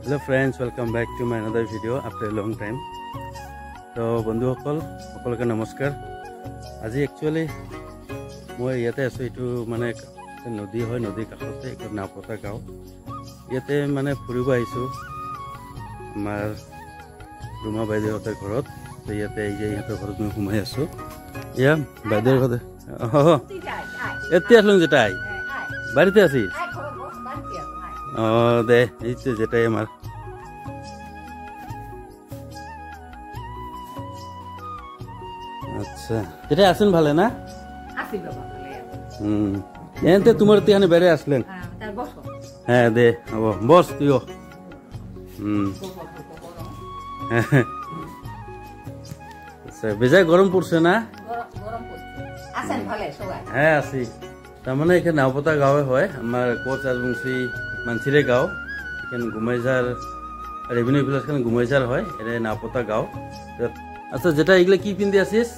Hello friends, welcome back to my another video after a long time. So বন্ধুসকল সকলোকে নমস্কাৰ। আজি actually মই ইয়াতে আছো, এইটো মানে নদী হয়, নদীৰ কাষতে এক নাওপতা গাঁও। ইয়াতে মানে ফুৰিব আহিছো আমাৰ ৰুমা বাইদেউহঁতৰ ঘৰত। তো ইয়াতে এই যে ইহঁতৰ ঘৰত মই সোমাই আছো। ইয়া বাইদেউৰ ঘৰত এতিয়া আসলো যেটাই বাড়িতে আছিস? দে এই তো যেটাই আমার আচ্ছা যেটাই আছেন ভালো না? এতে তোমার এখানে বেড়ে আসলেন? হ্যাঁ দে বস তুইও। আচ্ছা বেজায় গরম পড়ছে না? হ্যাঁ আছি। তার মানে এখানে নাওপতা গাঁৱে হয়, আমার কোচ রাজবংশী মানসিরে গাঁও। এখানে গুমাইঝার রেভিনিউ ভিলেজ খান গুমাইঝার হয়, এটা নাওপতা গাঁও। আচ্ছা যেটা এগুলা কি পিন্দি আছিস?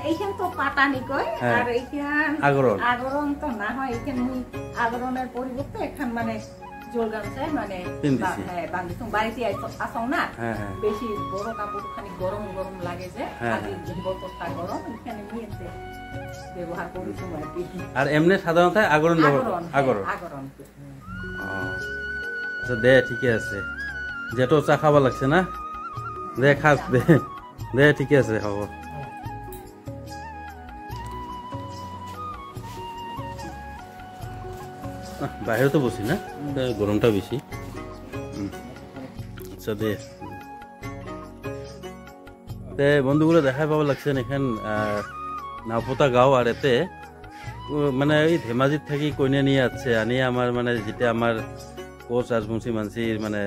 এইখান তো পাটানি কয় আর এইখান আগরন। আগরন তো না হয়, এইখান আগরনের পরিবর্তে এখান মানে জোল গামছায় মানে হ্যাঁ বান্ধিছো। বাড়িতে আসো না, বেশি বড় কাপড় খানি গরম গরম লাগে যে বোতলটা গরম, এখানে নিয়েছে ব্যবহার করি তোমার। আর এমনি সাধারণত আগরন আগরন। আচ্ছা দে ঠিকই আছে, যেটো চা খাবা লাগছে না, দে খাস দে দে ঠিকই আছে হব। বাইরেও বসি না, গরমটা বেশি। আচ্ছা দে বন্ধুগুলো দেখাই পাওয়া লাগছেন এখান নাওপতা গাঁও। আর এতে মানে এই ধেমাজিত থাকি কইনা নিয়ে আসছে, আনিয়ে আমার মানে যেটা আমার কোচ রাজবংশী মানসির মানে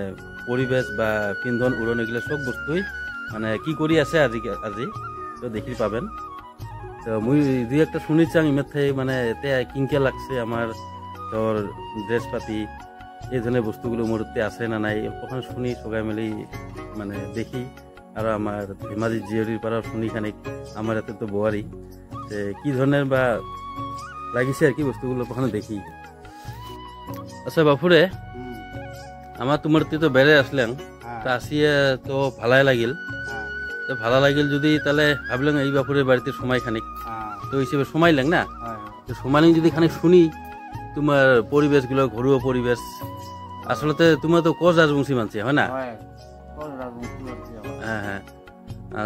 পরিবেশ বা পিন্ধন উড়ন এগুলো সব বস্তুই মানে কি করি আছে আজি তো দেখি পাবেন। তো মুই দুই একটা শুনিছাং ইমের থেকে মানে এতে কিংকে লাগছে আমার তোর ড্রেস পাতি এই ধরনের বস্তুগুলো মোরতে আছে না নাই, ওখানে শুনি সবাই মিলি মানে দেখি। আর আমার ধেমাজি জিওরির পাড়াও শুনি খানিক, আমার এতে তো বোয়ারি কি ধরনের বা লাগিছে আর কি বস্তুগুলো ওখানে দেখি। আচ্ছা বাপুরে আমার তোমার তো বেড়ে আসলেন, তা আসিয়ে তো ভালাই লাগিল। তো ভালো লাগিল যদি তাহলে ভাবলেন এই বাপুরের বাড়িতে সময় খানিক, তো হিসেবে সময় লাগ না, তো সময় যদি খানিক শুনি তোমার পরিবেশগুলো, ঘরোয়া পরিবেশ। আসলে তোমার তো কোচ রাজবংশী মানছি হয় না? হ্যাঁ হ্যাঁ।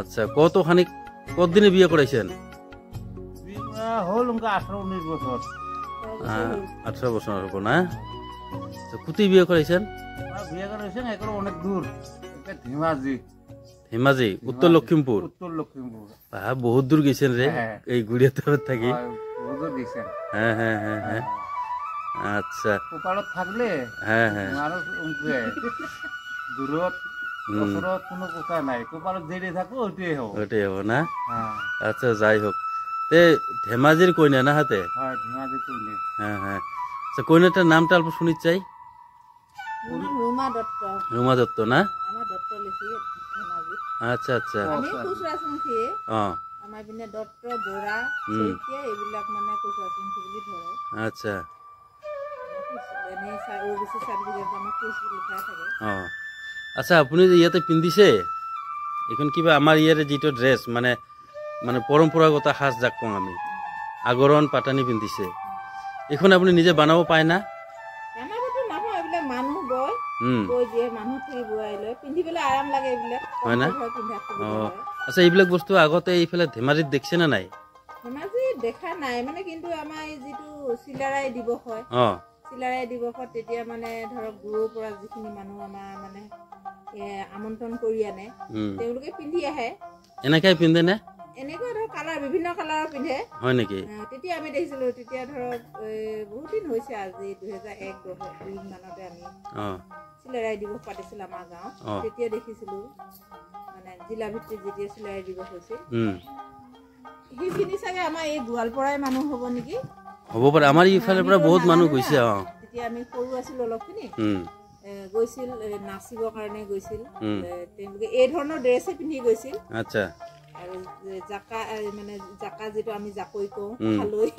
আচ্ছা কত খানিক কতদিনে বিয়ে করাইছেন? 18 বছর হবো না? কোথায় বিয়ে করাইছেন? অনেক দূর, ধেমাজি উত্তর লক্ষিমপুর। বহুত দূর গেছেন রে এই গুড়িয়া থাকি। হ্যাঁ হ্যাঁ হ্যাঁ হ্যাঁ। আচ্ছা কপালত থাকলে হ্যাঁ হ্যাঁ মানুষ দূরত কোনো কথা নাই, কপালত যেটা থাকো ওইটাই হবো, ওইটাই হবো না? আচ্ছা যাই হোক, তে ধেমাজির কইনা না হাতে? ধেমাজির কইনা। হ্যাঁ হ্যাঁ। আচ্ছা কইনাটার নামটা অল্প শুনি চাই। রুমা দত্ত। রুমা দত্ত না? আমার দত্ত লিখি ধেমাজি। আচ্ছা আচ্ছা। আমি কুশরাজমুখী। আমার বিনে দত্ত বড়া সৈকিয়া এবিলাক মানে কুশরাজমুখী বুলি ধরে। আচ্ছা আচ্ছা। আপনি যে ইয়াতে পিন্ধিছে এখন কিবা আমার ইয়ারে যেটো ড্রেস মানে মানে পরম্পরাগত সাজ যাক কওঁ আমি আগরন পাটানি পিন্ধিছে, এখন আপনি নিজে বানাব পায় না? মানুহ বয় বই দিয়ে মানুহ বয়াই লয়, পিন্ধিবলৈ আরাম লাগে এইবিলাক হয় না? আচ্ছা এইবিলাক বস্তু আগতে এইফালে ধেমাজিত দেখছে না নাই? ধেমাজি দেখা নাই মানে, কিন্তু আমাৰ এই যিটো চিলাৰাই দিৱস হয়, চিলাৰাই দিৱসত তেতিয়া মানে ধৰক দূৰৰ পৰা যিখিনি মানুহ আমাৰ মানে আমন্ত্ৰণ কৰি আনে, তেওঁলোকে পিন্ধি আহে। এনেকাই পিন্ধে নে? এনেকুৱা ধৰক কালাৰ বিভিন্ন কালাৰৰ পিন্ধে হয় নেকি? তেতিয়া আমি দেখিছিলো, তেতিয়া ধৰক বহুত দিন হৈছে, আজি 2001-2002 মানতে আমি চিলাৰাই দিৱস পাতিছিল আমাৰ গাঁৱত, তেতিয়া দেখিছিলো মানে জিলা ভিত্তিত যেতিয়া চিলাৰাই দিৱস হৈছিল। সেইখিনি চাগে আমাৰ এই গোৱালপাৰাই মানুহ হ'ব নেকি? হ'ব পাৰে, আমাৰ ইফালৰ পৰা বহুত মানুহ গৈছে। তেতিয়া আমি সৰু আছিলো অলপখিনি, গৈছিল নাচিবৰ কাৰণে গৈছিল, তেওঁলোকে এই ধৰণৰ ড্ৰেছে পিন্ধি গৈছিল। আচ্ছা। আৰু জাকা মানে জাকা যেটো আমি জাকৈ কওঁ খালৈ,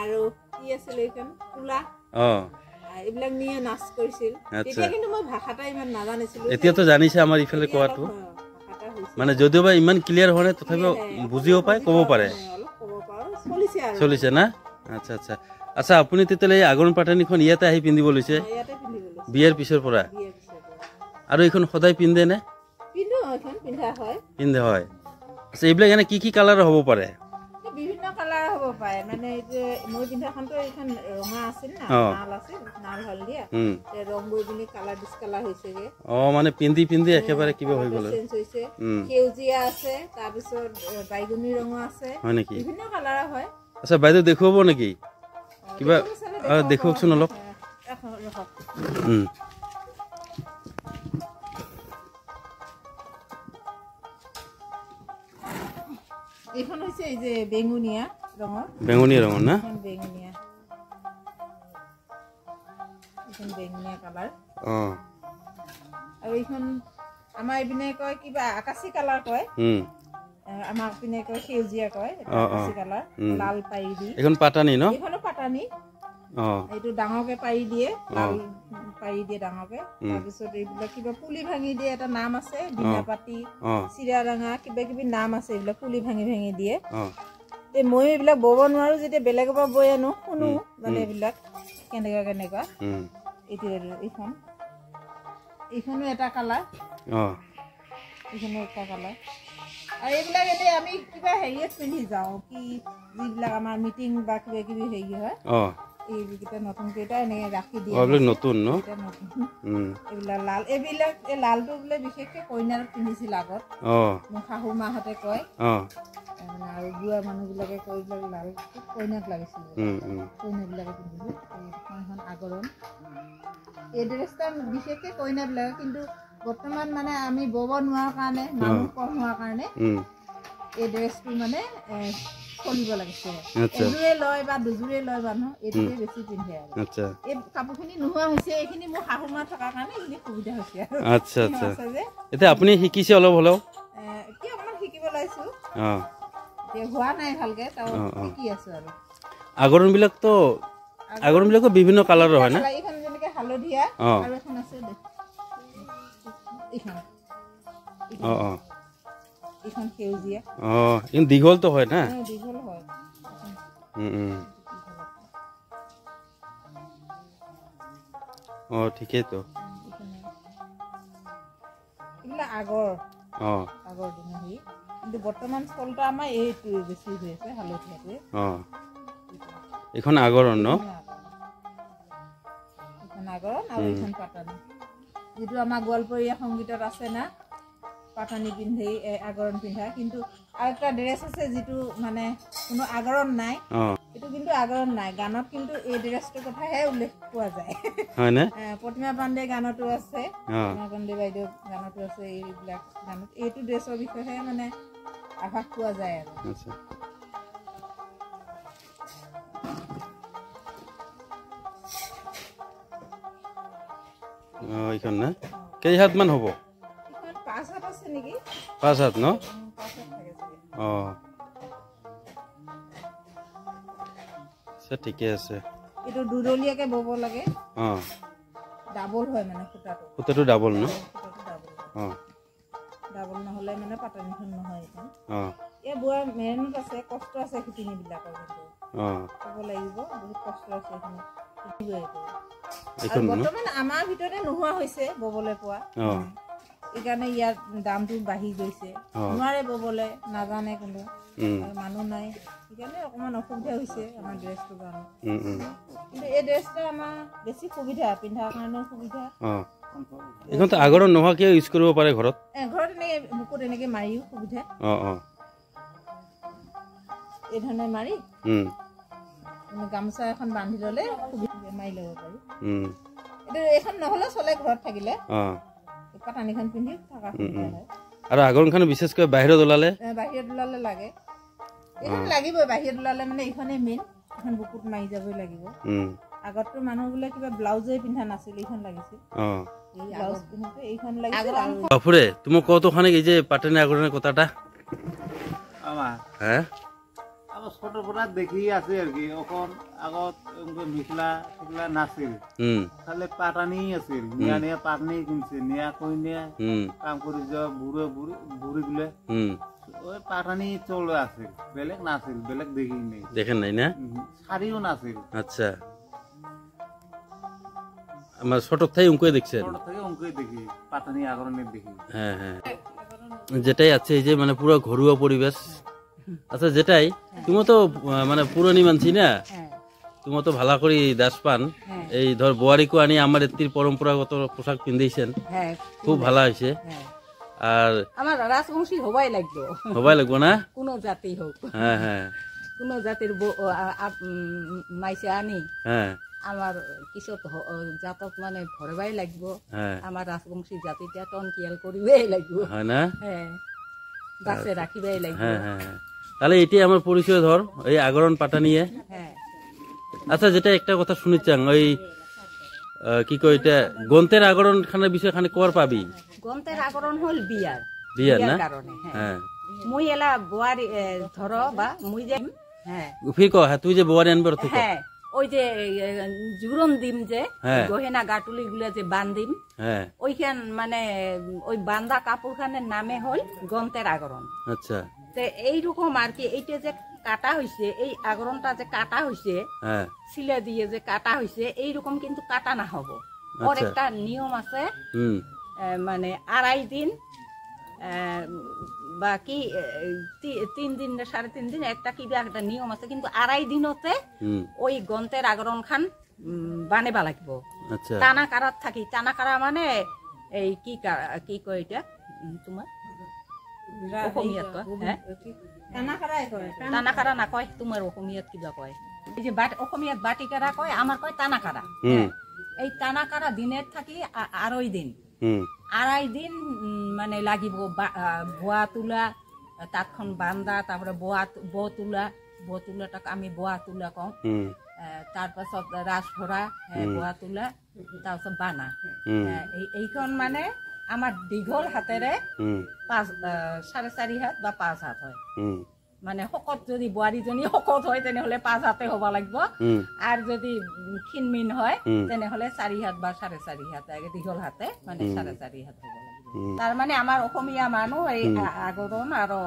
আৰু কি আছিল এইখন কুলা, এইবিলাক নিয়ে নাচ কৰিছিল তেতিয়া কিন্তু মই ভাষাটা ইমান নাজানিছিলো এতিয়াতো জানিছে আমাৰ ইফালে কোৱাটো ভাষাটা হৈছে মানে যদিওবা ইমান ক্লিয়াৰ হোৱা নাই তথাপিও বুজিও পায় ক'ব পাৰে অলপ ক'ব পাৰো চলিছে আৰু চলিছে না আচ্ছা আচ্ছা আচ্ছা আপুনি তেতিয়াহ'লে এই আগৰণ পাঠানীখন ইয়াতে আহি পিন্ধিব লৈছে ইয়াতে পিন্ধিব লৈছো বিয়াৰ পিছৰ পৰা বিয়াৰ পিছতে আৰু এইখন সদায় পিন্ধে নে পিন্ধো এখন পিন্ধা হয় পিন্ধে হয় আচ্ছা এইবিলাক এনে কি কালাৰ হ'ব পাৰে বিভিন্ন কালাৰ হ'ব পাৰে মানে এই যে মই পিন্ধাখনতো এইখন ৰঙা আছিল না নাল আছিল নাল হালধীয়া ৰং গৈ পিনি কালাৰ ডিছকালাৰ হৈছেগে মানে পিন্ধি পিন্ধি একেবাৰে কিবা হৈ গ'ল চেঞ্জ হৈছে সেউজীয়া আছে তাৰপিছত বাইগনী ৰঙৰ আছে হয় নেকি বিভিন্ন কালাৰ হয় আচ্ছা বাইদেউ দেখুৱাব নেকি কিবা দেখুৱাওকচোন অলপ এইখন হৈছে এই যে বেঙুনীয়া ৰঙৰ না বেঙুনীয়া এইখন বেঙুনীয়া কালাৰ আৰু এইখন আমাৰ এইপিনে কয় কিবা আকাশী কালাৰ কয় আমাৰ পিনে কয় সেউজীয়া কয় আকাশী কালাৰ লাল পাৰি দি এইখন পাটানি ন এইখনো পাটানি এইটো ডাঙৰকে পাৰি দিয়ে লাল পাৰি দিয়ে ডাঙৰকে তাৰপিছত এইবিলাক কিবা পুলি ভাঙি দিয়ে এটা নাম আছে বিনাপাতি চিৰাৰঙা কিবা কিবি নাম আছে এইবিলাক পুলি ভাঙি ভাঙি দিয়ে মই এইবিলাক বব নোৱাৰো যেতিয়া বেলেগৰ পৰা বৈ আনো শুনো মানে এইবিলাক কেনেকুৱা কেনেকুৱা এইটো এইখনো এটা কালাৰ এইখনো এটা কালাৰ আৰু এইবিলাক এতিয়া আমি কিবা হেৰিয়ত পিন্ধি যাওঁ কি যিবিলাক আমাৰ মিটিং বা কিবা কিবি হেৰি হয় এইকেইটা নতুন কেইটা এনেকে ৰাখি দিয়ে নতুন ন এইবিলাক লাল এইবিলাক এই লালটো বোলে বিশেষকে কইনাক পিন্ধিছিল আগত মোৰ শাহু মাহঁতে কয় আৰু বুঢ়া মানুহবিলাকে কয় এইবিলাক লাল কইনাক লাগিছিল কইনাবিলাকে পিন্ধিছিল এইখন আগৰণ এই ড্ৰেছটা বিশেষকে কইনাবিলাকে কিন্তু বৰ্তমান মানে আমি বব নোৱাৰা কাৰণে মানুহ কম হোৱাৰ কাৰণে এই ড্ৰেছটো মানে চলিব লাগিছে এযোৰে লয় বা দুযোৰে লয় মানুহ এইটোৱে বেছি পিন্ধে আৰু এই কাপোৰখিনি নোহোৱা হৈছে এইখিনি মোৰ শাহু মা থকাৰ কাৰণে এইখিনি সুবিধা হৈছে আৰু আচ্ছা আচ্ছা এতিয়া আপুনি শিকিছে অলপ হ'লেও এতিয়া অকণমান শিকিব লাগিছো এতিয়া হোৱা নাই ভালকে তাৰ শিকি আছো আৰু আগৰণবিলাকো বিভিন্ন কালাৰৰ হয় না এইখন যেনেকে হালধীয়া আৰু এখন আছে এইখন এইখন সেউজীয়া দীঘলটো হয় না দীঘল হয় ঠিকেইতো এইবিলাক আগৰ দিনৰ হেৰি কিন্তু বৰ্তমান চলটা আমাৰ এইটোৱে বেছি হৈ আছে হালধীয়াটোৱে এইখন আগৰণ ন এইখন আগৰণ আৰু এইখন পাটানি যিটো আমাৰ গোৱালপৰীয়া সংগীতত আছে না পাটানি পিন্ধি আগৰণ পিন্ধা কিন্তু আৰু এটা ড্ৰেছ আছে যিটো মানে কোনো আগৰণ নাই এইটো কিন্তু আগৰণ নাই গানত কিন্তু এই ড্ৰেছটোৰ কথাহে উল্লেখ পোৱা যায় প্ৰতিমা পাণ্ডে গানতো আছে প্ৰতিমা পাণ্ডে বাইদেউ গানতো আছে এইবিলাক গানত এইটো ড্ৰেছৰ বিষয়েহে মানে আভাস পোৱা যায় আৰু এইখন না কেইহাত মান হ'ব 5 হাত আছে নেকি 5 হাত ন 5 হাত থাকে আচ্ছা ঠিকে আছে এইটো দুদলীয়াকে বব লাগে ডাবল হয় মানে সূতাটো ডাবল ন ডাবল নহলে মানে পাটানিখন নহয় এইখন এই বুঢ়া মেহনত আছে কষ্ট আছে শিপিনীবিলাকৰ কিন্তু ক'ব লাগিব বহুত কষ্ট আছে এইখিনি বৰ্তমান আমাৰ ভিতৰতে নোহোৱা হৈছে ববলৈ পোৱা এইকাৰণে ইয়াৰ দামটো বাঢ়ি গৈছে নোৱাৰে ববলৈ নাজানে কোনো মানুহ নাই সেইকাৰণে অকণমান অসুবিধা হৈছে আমাৰ ড্ৰেছটোৰ কাৰণে কিন্তু এই ড্ৰেছটো আমাৰ বেছি সুবিধা পিন্ধাৰ কাৰণেও সুবিধা এইখনতো আগৰ নোহোৱাকে ইউজ কৰিব পাৰে ঘৰত এনেকে বুকুত এনেকে মাৰিও সুবিধা এই ধৰণে মাৰি গামোচা এখন বান্ধি ললে সুবিধা মাৰি ল'ব পাৰি এইখন নহলে চলে ঘৰত থাকিলে পাটানিখন পিন্ধি থকা সুবিধা হয় আৰু আগৰখন বিশেষকৈ বাহিৰত ওলালে লাগে এইখন লাগিবই বাহিৰত ওলালে মানে এইখনেই মেইন এখন বুকুত মাৰি যাবই লাগিব আগততো মানুহবোৰে কিবা ব্লাউজে পিন্ধা নাছিল এইখন লাগিছিল ব্লাউজ পিন্ধোতে এইখন লাগিছিল বাপুরে তুমি কতখানি এই যে পাটানি আগরনের কথাটা আমার আগত ছোটর পৰা দেখি আছে আর কি এখন আগত মেখলা টেখলা নাছিল খালি পাটানি আছিল নিয়া নিয়া পাটনি কিনছে নিয়া কই নিয়া কাম কৰি যাওয়া বুড়ো বুড়ি গুলো ওই পাটানি চলে আছে বেলেগ নাছিল বেলেগ দেখি নেই দেখেন নাই না শাড়িও নাছিল আচ্ছা আমার ছোট থেকে উঙ্কই দেখছেন ছোট থেকে উঙ্কই দেখি পাটানি আগরণের দেখি হ্যাঁ হ্যাঁ যেটাই আছে এই যে মানে পুরো ঘরোয়া পরিবেশ আচ্ছা যেটাই তুমি তো মানে পুরনি মানছি না তুমি তো ভালো করে দাস পান এই ধর বোয়ারিকো আনি আমার এতির পরম্পরাগত পোশাক পিন্ধিছেন খুব ভালো হয়েছে আর আমার রাজবংশী হবাই লাগবো না কোন জাতি হোক হ্যাঁ হ্যাঁ কোন জাতির মাইসে আনি হ্যাঁ আমার কিছু জাতক মানে ভরবাই লাগবো আমার রাজবংশী জাতিটা টনকিয়াল করিবাই লাগবো হয় না হ্যাঁ গাছে রাখিবাই লাগবো হ্যাঁ হ্যাঁ তাহলে এটি আমার পরিচয় ধর এই আগরণ পাটা নিয়ে হ্যাঁ আচ্ছা যেটা একটা কথা শুনেছেন ওই কি কই এটা গন্তের আগরণ খানের বিষয় খানে কর পাবি গন্তের আগরণ হল বিয়ার না কারণে হ্যাঁ মুই এলা বুয়ারি ধরো বা মুই যে হ্যাঁ ফির হ্যাঁ তুই যে বুয়ারি আনবে হ্যাঁ ওই যে জুরন দিম যে গহেনা গাটুলি গুলা যে বান্দিম ওইখান মানে ওই বান্ধা কাপড় খানের নামে হল গন্তের আগরণ আচ্ছা এইরকম আর কি এইটা যে কাটা হয়েছে এই আগরণটা যে কাটা হয়েছে সিলে দিয়ে যে কাটা হয়েছে এইরকম কিন্তু কাটা না হব ওর একটা নিয়ম আছে মানে 2.5 দিন বা কি 3 দিন 3.5 দিন একটা কি একটা নিয়ম আছে কিন্তু 2.5 দিনতে ওই গন্তের আগরণ খান বানেবা লাগব টানা কারাত থাকি টানা কারা মানে এই কি কয় এটা তোমার অসমীয়াত হ্যাঁ টানা কারা না কয় তোমার অসমীয়াত কিবা কয় এই যে অসমীয়াত বাটি কারা কয় আমার কয় টানা কারা এই টানা কারা দিনের থাকি 2.5 দিন 2.5 দিন মানে লাগিব বোয়া তোলা তাতখন বান্ধা তারপরে ব তোলাটাক আমি বোয়া তোলা কওঁ তাৰপাছত ৰাজ ভৰা বোৱা তোলা তাৰপিছত বানা এইখন মানে আমাৰ দীঘল হাতেৰে 4.5 হাত বা 5 হাত হয় মানে শকত যদি বোৱাৰীজনী শকত হয় তেনেহলে 5 হাতে হ'ব লাগিব আৰু যদি ক্ষীণমিন হয় তেনেহলে 4 হাত বা 4.5 হাত দীঘল হাতে মানে 4.5 হাত হ'ব লাগিব তাৰ মানে আমাৰ অসমীয়া মানুহ এই আগৰণ আৰু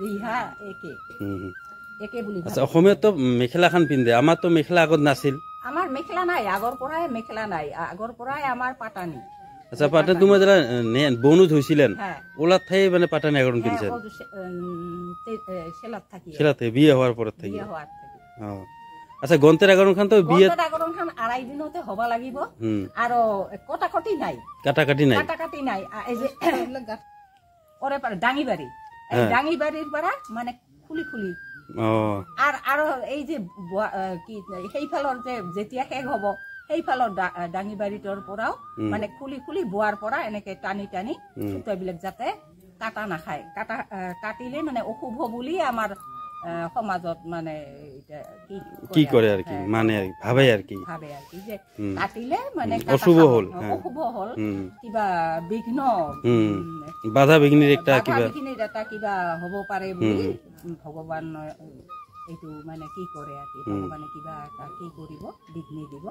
ৰিহা একে বুলি আচ্ছা অসমীয়া তো মেখেলা খান পিন্ধে আমাৰ তো মেখেলা আগত নাছিল আমাৰ মেখেলা নাই আগৰ পৰাই মেখেলা নাই আগৰ পৰাই আমাৰ পাটানি আচ্ছা পাটানি তুমি যারা বনুজ হইছিলেন ওলা থাই মানে পাটানি আগরণ কিনছেন সেলাত থাকি বিয়ে হওয়ার পর থাকি আচ্ছা গন্তের আগরণ খান তো বিয়ে আগরণ খান 2.5 দিনতে হবা লাগিব আৰু কটাকটি নাই কাটাকাটি নাই এই যে ওরে পারে ডাঙিবাড়ি এই ডাঙিবাড়ির পারা মানে খুলি খুলি আর এই যে কি সেইফালৰ যে যেতিয়া শেষ হব সেইফালৰ ডাঙিবাড়িটোৰ পৰাও মানে খুলি খুলি বোৱাৰ পৰা এনেকে টানি টানি সুতাবিলাক যাতে কাটা নাখায় কাটিলে মানে অশুভ বুলি আমাৰ সমাজত মানে এটা কি কৰে আৰ কি মানে ভাবে আৰ কি যে কাটিলে মানে অশুভ হল কিবা বিঘ্ন বাধা বিঘ্নিৰ একটা কিবা হ'ব পাৰে বুলি ভগৱান এইটো মানে কি কৰে আৰ কি ভগৱানে কিবা এটা কি কৰিব বিঘ্নি দিব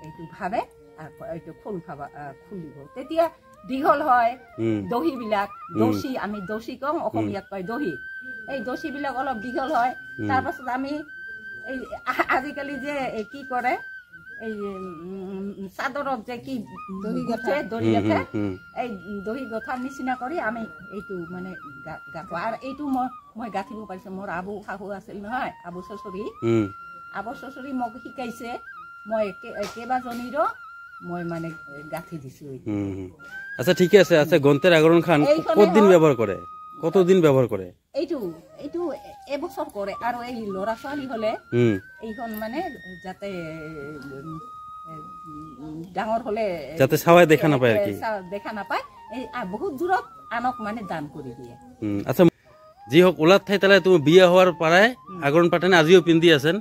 এইটো ভাবে এইটো খুলিব তেতিয়া দীঘল হয় দহি বিলাক দহি আমি দহি কওঁ অসমীয়াত কয় দহি এই দহি বিলাক অলপ দীঘল হয় তাৰপাছত আমি এই আজিকালি যে কি কৰে এই চাদৰত যে কি দহি গাঠে এই দহি গঠাৰ নিচিনা কৰি আমি এইটো মানে গাঠো আৰু এইটো মই গাঠিব পাৰিছো মোৰ আবু শাহু আছিল নহয় আবু চচৰি মোক শিকাইছে মই কেইবাজনীৰো মই মানে গাঠি দিছো আচ্ছা ঠিক আছে আচ্ছা গন্তের আগরণ খান কতদিন ব্যবহার করে কতদিন ব্যবহার করে এইটো এবছর করে আর এই লড়া ছোৱালী হলে এইখন মানে যাতে ডাঙৰ হলে যাতে সবাই দেখা না পায় আৰ কি দেখা না পায় এই বহুত দূৰত আনক মানে দান কৰি দিয়ে আচ্ছা যি হোক ওলাত থাই তাহলে তুমি বিয়ে হওয়ার পারায় আগরণ পাটানি আজিও পিন্ধি আছেন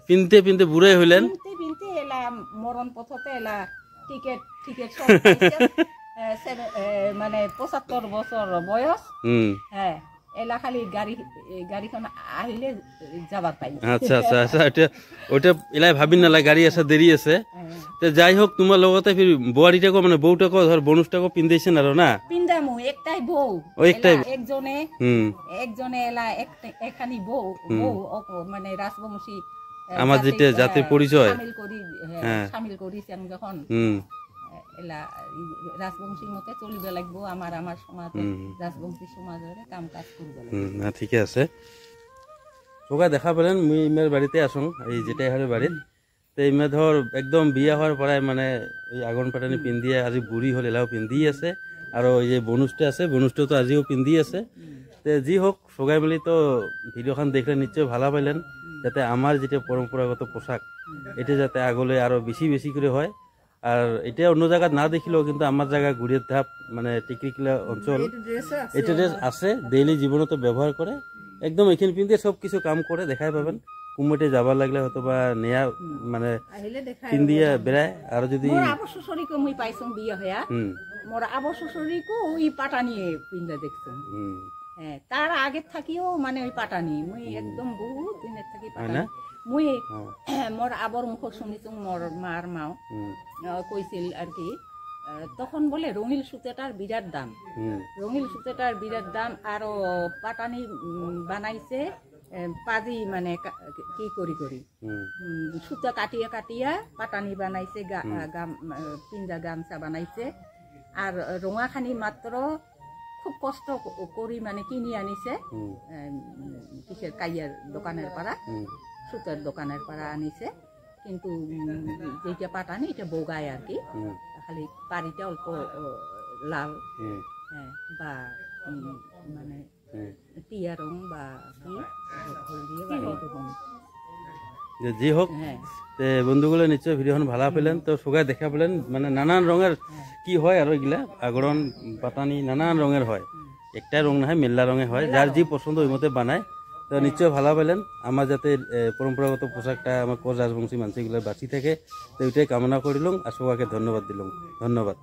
পিনতে পিনতে বুড়াই হইলেন পিনতে এলা মরণ পথতে এলা টিকেট সব মানে 75 বছর বয়স হ্যাঁ এলা খালি গাড়ীখন আহিলে যাবা পাই। আচ্ছা আচ্ছা আচ্ছা, ওইটা এলাই ভাবি নালাগে, গাড়ি আছে, দেরি আছে। যাই হোক, তোমার লগতে ফির বোয়ারিটাকে মানে বউটাকে ধর বনুষটাকে পিন্দাইছেন আর না? পিন্দামু, একটাই বউ, একটাই একজনে এলা এখানি বউ মানে রাজবংশী আমার যেটা জাতির পরিচয় সামিল করিছেন যখন এলা রাজবংশীর মতে চলিবে লাগবো, আমার সমাজে রাজবংশী সমাজের কাম কাজ করবে লাগবে। ঠিক আছে। তোকা দেখা পেলেন মুই ইমের বাড়িতে আসুন, এই যেটাই হারে বাড়িত। তো ইমে ধর একদম বিয়া হওয়ার পরায় মানে এই আগুন পাটানি পিন্দিয়ে আজি বুড়ি হল এলাও পিন্ধি আছে, আর ওই যে বনুষটা আছে বনুষটা তো আজিও পিন্ধি আছে। তো যি হোক সগাই মিলি তো ভিডিওখান দেখলে নিশ্চয় ভালো পাইলেন, যাতে আমার যেটা পরম্পরাগত পোশাক এটা যাতে আগলে আরো বেশি বেশি করে হয়। আর এটা অন্য জায়গা না দেখিলেও কিন্তু আমার জায়গা গুড়ির ধাপ মানে টিকরিকিলা অঞ্চল এটা ড্রেস আছে, ডেইলি জীবনত ব্যবহার করে একদম এখানে পিন্ধে সব কিছু কাম করে দেখাই পাবেন। কুমটে যাবার লাগলে হয়তো বা নেয়া মানে পিন্দিয়া বেড়ায়। আর যদি আবার শ্বশুরিকে মুই পাইছো বিয়া হইয়া, মোর আবার শ্বশুরিকে ওই পাটানি পিন্দা দেখছো। হ্যাঁ, তার আগের থাকিও মানে ওই পাটানি মুই একদম বহুত দিনের থাকি পাটানি মুই মোর আবর মুখ শুনিছো, মোর মার মাও কইছিল আর কি, তখন বলে রঙিল সুতাটার বিরাট দাম, রঙিল সুতাটার বিরাট দাম। আর পাটানি বানাইছে পাজি মানে কি করি সুতা কাটিয়া কাটিয়া পাটানি বানাইছে, পিঞ্জা গামছা বানাইছে। আর রঙাখানি মাত্র খুব কষ্ট করি মানে কিনি আনিছে, কিসের কাইয়ার দোকানের পাড়া, সুতার দোকানের পাড়া আনিছে। কিন্তু যেটা পাটানি এটা বোগায় আর কি, খালি পাড়িটা অল্প লাল বা মানে টিয়া রং বা কি হলদিয়া বা এরকম। যি হোক বন্ধুগুলো নিশ্চয় ভিডিওখন ভালো পেলেন। তো সবাই দেখা পেলেন মানে নানান রঙের কি হয়, আর ওইগুলা আগরণ পাটানি নানান রঙের হয়, একটা রং না হয় মেলা রঙে হয়, যার যি পছন্দ ওই মতে বানায়। তো নিশ্চয় ভালো পেলেন। আমার যাতে পরম্পরাগত পোশাকটা আমার কোচ রাজবংশী মানুষগুলো বাঁচি থাকে, তো ওইটাই কামনা করিলাম আর সবাইকে ধন্যবাদ দিলাম। ধন্যবাদ।